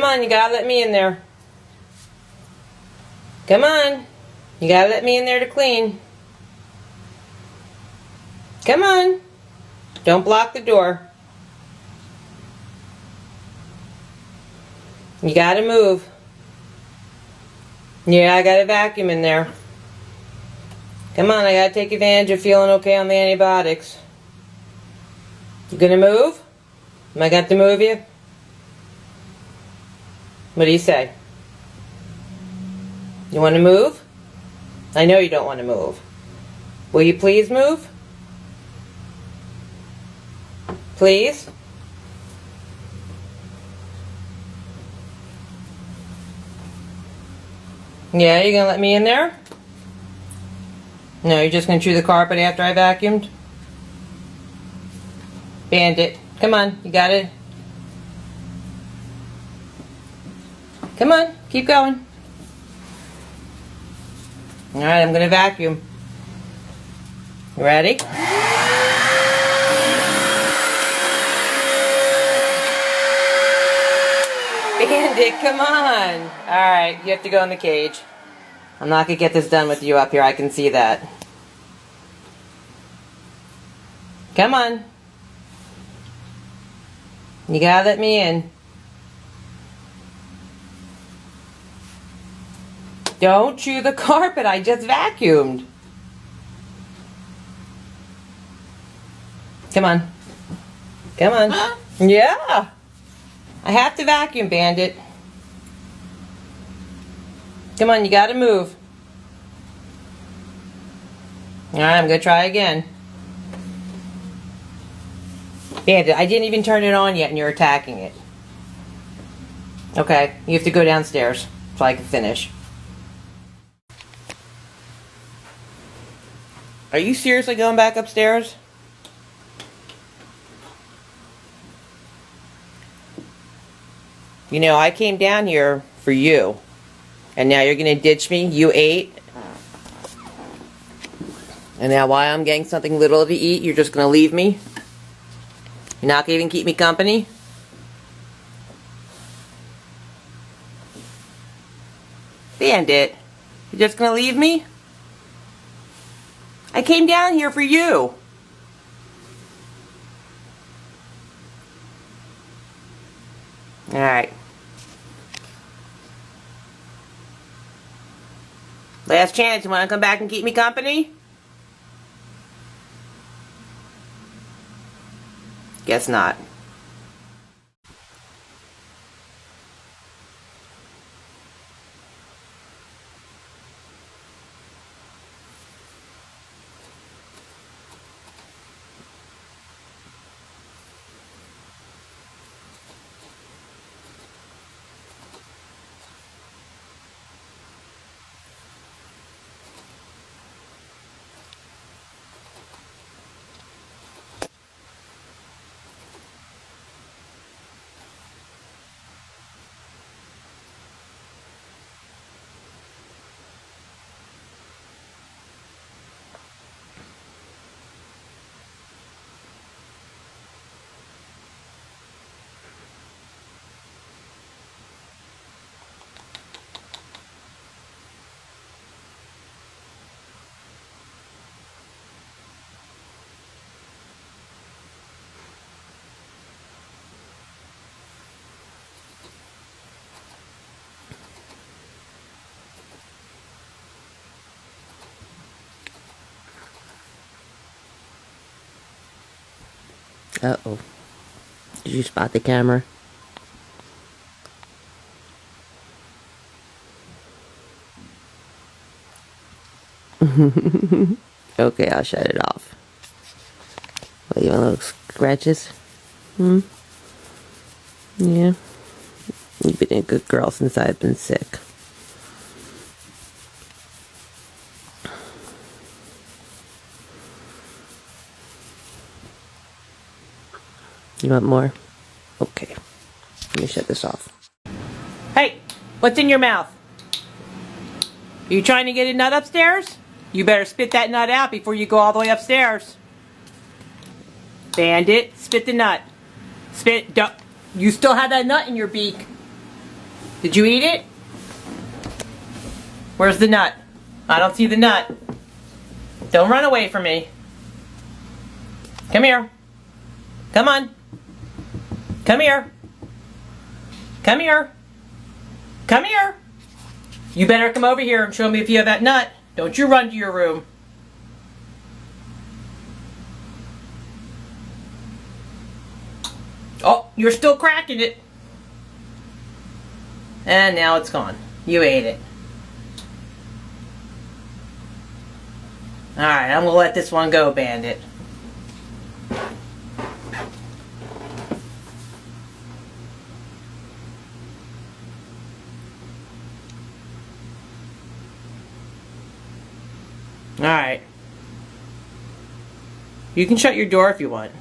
on, you gotta let me in there. Come on. You gotta let me in there to clean. Come on. Don't block the door. You gotta move. Yeah, I got a vacuum in there. Come on, I gotta take advantage of feeling okay on the antibiotics. You gonna move? Am I going to move you? What do you say? You want to move? I know you don't want to move. Will you please move? Please? Yeah, you gonna let me in there? No, you're just gonna chew the carpet after I vacuumed? Bandit, come on, you got it. Come on, keep going. Alright, I'm gonna vacuum. You ready? Bandit, come on! Alright, you have to go in the cage. I'm not gonna get this done with you up here, I can see that. Come on. You gotta let me in. Don't chew the carpet, I just vacuumed. Come on. Come on. Huh? Yeah. I have to vacuum, Bandit. Come on, you gotta move. Alright, I'm gonna try again. Bandit, I didn't even turn it on yet and you're attacking it. Okay, you have to go downstairs so I can finish. Are you seriously going back upstairs? You know, I came down here for you. And now you're going to ditch me? You ate? And now while I'm getting something little to eat, you're just going to leave me? You're not going to even keep me company? Bandit, you're just going to leave me? I came down here for you. Alright. Last chance, you want to come back and keep me company? Guess not. Uh-oh. Did you spot the camera? Okay, I'll shut it off. What, you want little scratches? Hmm? Yeah. You've been a good girl since I've been sick. You want more? Okay. Let me shut this off. Hey! What's in your mouth? Are you trying to get a nut upstairs? You better spit that nut out before you go all the way upstairs. Bandit, spit the nut. Spit, you still have that nut in your beak. Did you eat it? Where's the nut? I don't see the nut. Don't run away from me. Come here. Come on. Come here. Come here. Come here. You better come over here and show me if you have that nut. Don't you run to your room. Oh, you're still cracking it. And now it's gone. You ate it. Alright, I'm going to let this one go, Bandit. Alright. You can shut your door if you want.